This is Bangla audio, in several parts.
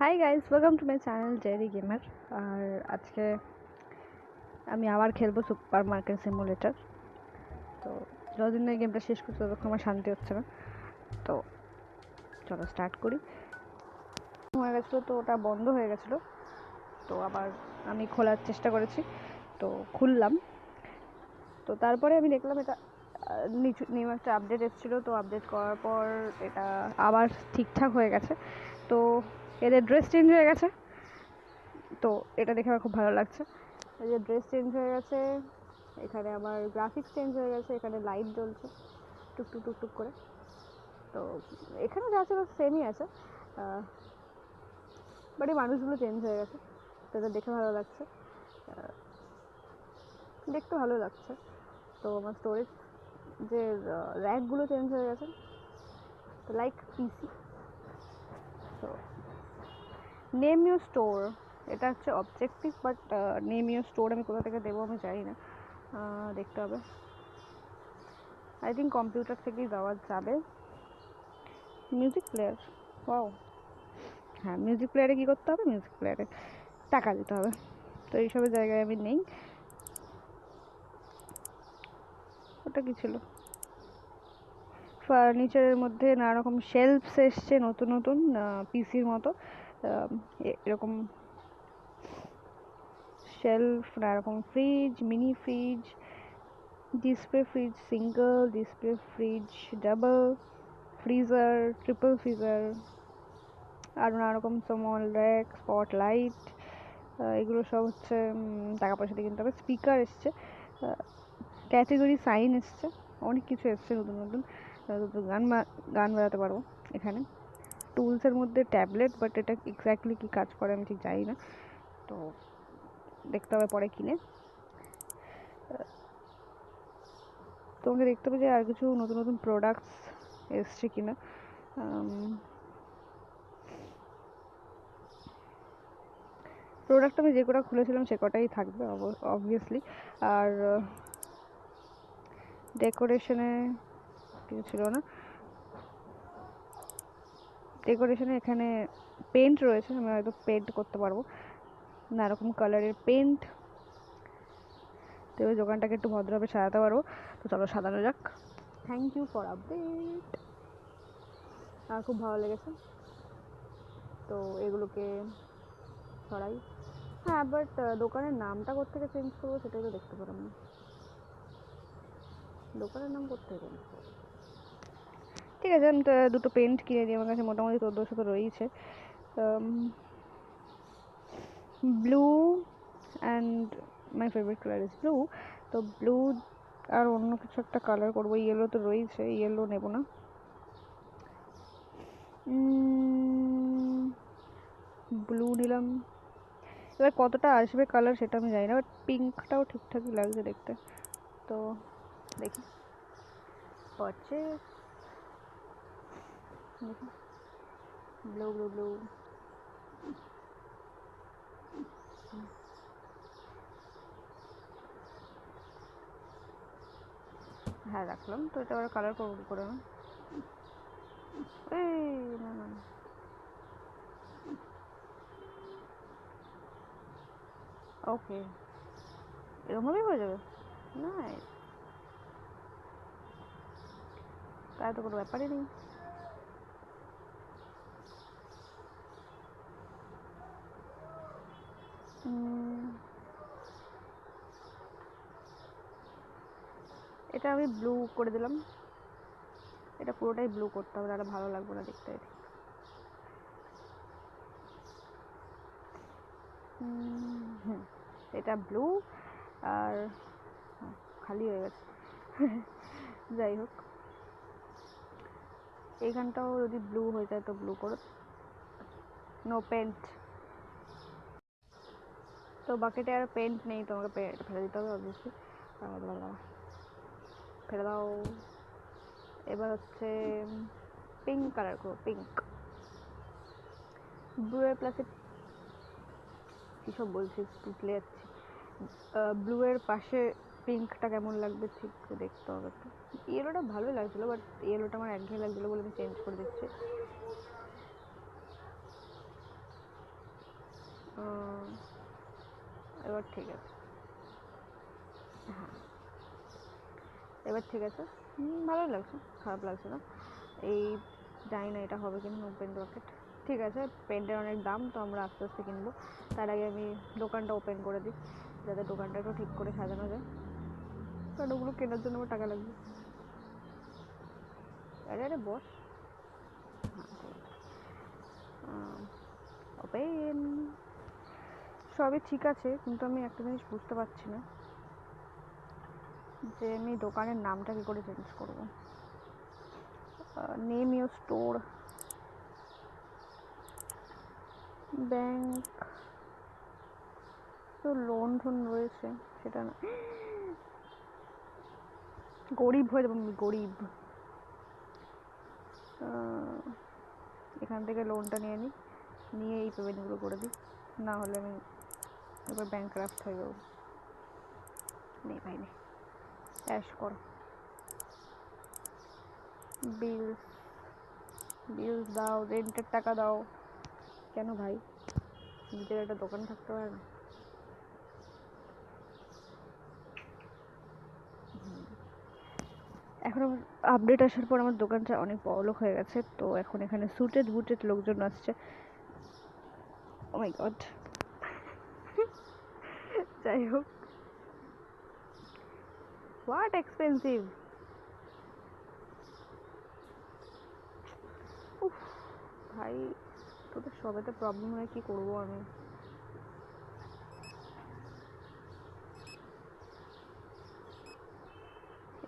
High guys, welcome to my channel Jerry gamer. আর আজকে আমি আবার খেলবো সুপার মার্কেট সিমুলেটর। তো যতদিন না এই গেমটা শেষ করছি ততক্ষণ আমার শান্তি হচ্ছে না। তো চলো স্টার্ট করি। হয়ে গেছিলো তো ওটা বন্ধ হয়ে গেছিলো, তো আবার আমি খোলার চেষ্টা করেছি, তো খুললাম। তো তারপরে আমি দেখলাম এটা নিউ একটা আপডেট এসেছিলো, তো আপডেট করার পর এটা আবার ঠিকঠাক হয়ে গেছে। তো এদের ড্রেস চেঞ্জ হয়ে গেছে, তো এটা দেখে আমার খুব ভালো লাগছে। এই যে ড্রেস চেঞ্জ হয়ে গেছে, এখানে আবার গ্রাফিক্স চেঞ্জ হয়ে গেছে, এখানে লাইট জ্বলছে টুকটুক টুকটুক করে। তো এখানে যা ছিল সেমই আছে, বাট এই মানুষগুলো চেঞ্জ হয়ে গেছে, তো এটা দেখে ভালো লাগছে, দেখতে ভালো লাগছে। তো আমার স্টোরেজ যে র্যাকগুলো চেঞ্জ হয়ে গেছে, তো লাইক পিসি। তো নেম ইউর স্টোর, এটা হচ্ছে objective, but name your store আমি কোথা থেকে দেবো আমি জানি না, দেখতে হবে। আই থিঙ্ক কম্পিউটার থেকেই দেওয়া যাবে। মিউজিক প্লেয়ার, ওয়াও, হ্যাঁ মিউজিক প্লেয়ারে কী করতে হবে, মিউজিক প্লেয়ারে টাকা দিতে হবে। তো এইসবের জায়গায় আমি নেই। ওটা কি ছিল? ফার্নিচারের মধ্যে নানা রকম শেলফস এসছে নতুন নতুন, পিসির মতো এরকম শেলফ, নানা রকম fridge, mini fridge, display fridge single, display fridge double, freezer, triple freezer, আর নানা রকম স্মল র্যাক, স্পটলাইট, এগুলো সব হচ্ছে টাকা পয়সা দিয়ে কিনতে হবে। স্পিকার এসছে, ক্যাটেগরি সাইন এসছে, অনেক কিছু এসছে নতুন নতুন, গান বাজাতে পারবো এখানে। টুলসের মধ্যে ট্যাবলেট, বাট এটা এক্স্যাক্টলি কী কাজ করে আমি ঠিক জানি না, তো দেখতে হবে পরে কিনে। তোমাকে দেখতে হবে যে আর কিছু নতুন নতুন প্রোডাক্টস এসছে কিনা। প্রোডাক্ট আমি যে কটা খুলেছিলাম সে কটাই থাকবে অবভিয়াসলি। আর ডেকোরেশনে কিছু ছিল না। ডেকোরেশনে এখানে পেন্ট রয়েছে, আমি হয়তো পেন্ট করতে পারবো না, এরকম কালারের পেন্ট, তো ওই দোকানটাকে একটু ভদ্রভাবে সাজাতে পারবো। তো চলো সাজানো যাক। থ্যাংক ইউ ফর আপডেট, আমার খুব ভালো লেগেছে। তো এগুলোকে সরাই। হ্যাঁ, বাট দোকানের নামটা কোত্থেকে চেঞ্জ করবো সেটাই তো দেখতে পেলাম না। দোকানের নাম কোত্থেকে চেঞ্জ করবো? ঠিক আছে, আমি তো দুটো পেন্ট কিনে দিই, আমার কাছে মোটামুটি 1400 তো রয়েছে। Blue and my favourite colour is blue. তো ব্লু আর অন্য কিছু একটা কালার করবো। ইয়েলো তো রয়েছে, ইয়েলো নেব না। ব্লু নিলাম। এবার কতটা আসবে কালার সেটা আমি জানি না, বাট পিঙ্কটাও ঠিকঠাকই লাগছে দেখতে। তো দেখি পারচেস, দেখি ব্লু ব্লু ব্লু। হ্যাঁ রাখলাম। তো এটা আবার কালার করবো কী করে না? এই না না, ওকে, এরকমভাবেই হয়ে যাবে। না, তাই তো কোনো ব্যাপারই নেই। এটা আমি ব্লু করে দিলাম। এটা পুরোটাই ব্লু করতে হবে, তাহলে ভালো লাগবে না দেখতে। এটা ব্লু আর খালি হয়ে গেছে। যাই হোক, এইখানটাও যদি ব্লু হয়ে যায় তো ব্লু করো। No paint. তো বাকেটে আর পেন্ট নেই, তোমাকে ফেলে দিতে হবে অবভিয়াসলি। ফেলে দাও। এবার হচ্ছে পিঙ্ক কালার করো, পিঙ্ক। ব্লু এর প্লাসে কী সব বলছিস, ভুলে যাচ্ছি। ব্লু এর পাশে পিঙ্কটা কেমন লাগবে ঠিক দেখতে হবে তো। ইয়েলোটা ভালোই লাগছিলো, বাট ইয়েলোটা আমার একঘেয়ে লাগছিলো বলে আমি চেঞ্জ করে দিচ্ছি। এবার ঠিক আছে। হ্যাঁ, এবার ঠিক আছে। ভালোই লাগছে, খারাপ লাগছে না। এই জানি না এটা হবে কিনা ওপেন রকেট। ঠিক আছে, পেন্টের অনেক দাম, তো আমরা আস্তে আস্তে কিনবো। তার আগে আমি দোকানটা ওপেন করে দিই, যাতে দোকানটা একটু ঠিক করে সাজানো যায়, কারণ ওগুলো কেনার জন্য আমার টাকা লাগবে। আরে আরে বস। হ্যাঁ ঠিক আছে, ওপেন। সবই ঠিক আছে, কিন্তু আমি একটা জিনিস বুঝতে পারছি না, যে আমি দোকানের নামটা কি করে চেঞ্জ করবো। নেম ইউর স্টোর, ব্যাংক, তো লোন টোন রয়েছে, সেটা না, গরিব হয়ে যাবো আমি, গরিব। এখান থেকে লোনটা নিয়ে নিই, নিয়ে এই পেমেন্টগুলো করে দিই, না হলে আমি এবার ব্যাংকরাফ্ট হয়ে যাবো। নেই ভাই নেই, ক্যাশ কর। বিলস, বিলস দাও, রেন্টের টাকা দাও। কেন ভাই, নিজের একটা দোকান থাকতে পারে না? এখন আমার আপডেট আসার পর আমার দোকানটা অনেক বড়লোক হয়ে গেছে, তো এখন এখানে সুটেড বুটেড লোকজন আসছে। ও মাই গড। যাই হোক, হোয়াট এক্সপেন্সিভ। উফ ভাই, তোদের সবেতে প্রবলেম হয়, কি করবো আমি।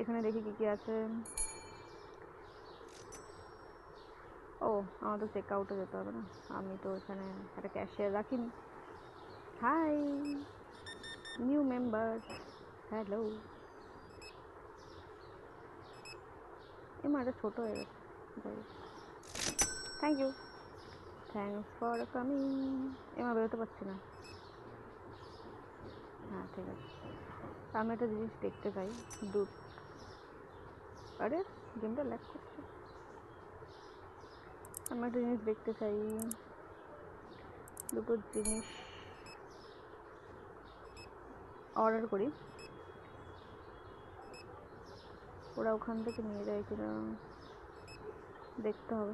এখানে দেখি কি কি আছে। ও, আমার তো চেক আউটে যেতে হবে না, আমি তো এখানে একটা ক্যাশিয়ার রাখিনি। Hi, new member, hello. এমা এটা ছোট হয়ে গেছে, যাই হোক, thank you, thanks for coming. এমা বেরোতে পারছি না। হ্যাঁ ঠিক আছে, আমি একটা জিনিস দেখতে চাই। দুধ, আরে গেমটা ল্যাগ করছে। আমি একটা জিনিস দেখতে চাই, দুটো জিনিস অর্ডার করি, ওরা ওখান থেকে নিয়ে যায় কিনা দেখতে হবে।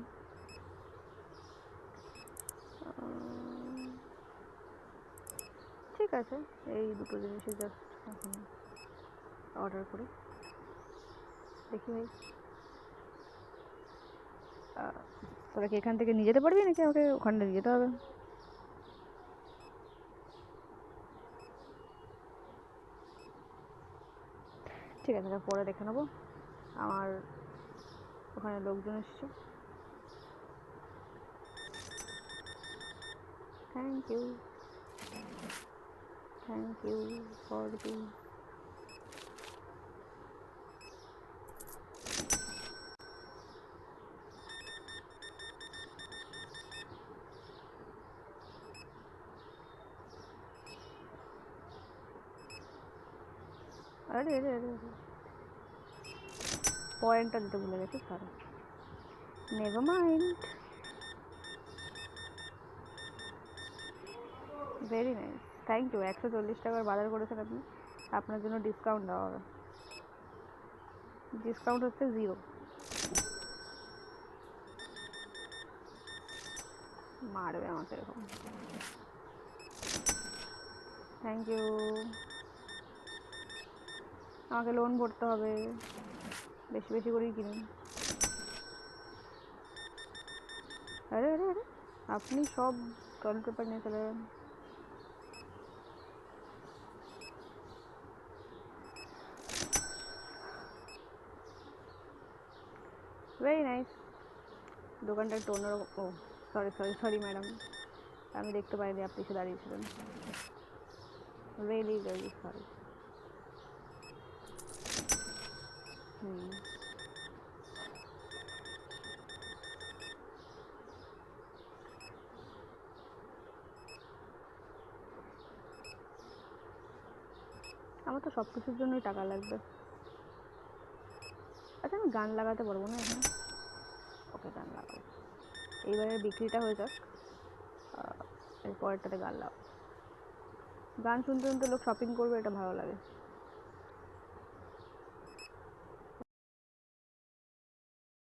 ঠিক আছে, এই দুটো জিনিসই জাস্ট এখন অর্ডার করি, দেখি ভাই। তোরা কি এখান থেকে নিয়ে যেতে পারবি, নাকি আমাকে ওখানে নিয়ে যেতে হবে? ঠিক আছে, পরে দেখে নেবো। আমার ওখানে লোকজন এসছে। Thank you, thank you for the. আরে আরে আরে আরে, পয়েন্টটা দিতে ভুলে গেছি, sorry. Never mind. Very nice, thank you. 140 টাকার বাজার করেছেন আপনি, আপনার জন্য ডিসকাউন্ট দেওয়া হবে। ডিসকাউন্ট হচ্ছে 0। মারবে আমাকে এরকম। Thank you. আমাকে লোন ভরতে হবে, বেশি বেশি করেই কিনুন। আরে আরে আরে, আপনি সব টয়লেট পেপার নিয়ে চলে যাবেন। Very nice. দোকানটা একটু অন্যরকম। ও সরি সরি সরি ম্যাডাম, আমি দেখতে পাইনি আপনি এসে দাঁড়িয়েছিলেন। Really really sorry. আমার তো সব কিছুর জন্যই টাকা লাগবে। আচ্ছা, আমি গান লাগাতে পারবো না এখানে? ওকে, গান লাগাবো। এইবারের বিক্রিটা হয়ে যাক, এর পরেরটাতে গান লাগাবো। গান শুনতে শুনতে লোক শপিং করবে, এটা ভালো লাগে।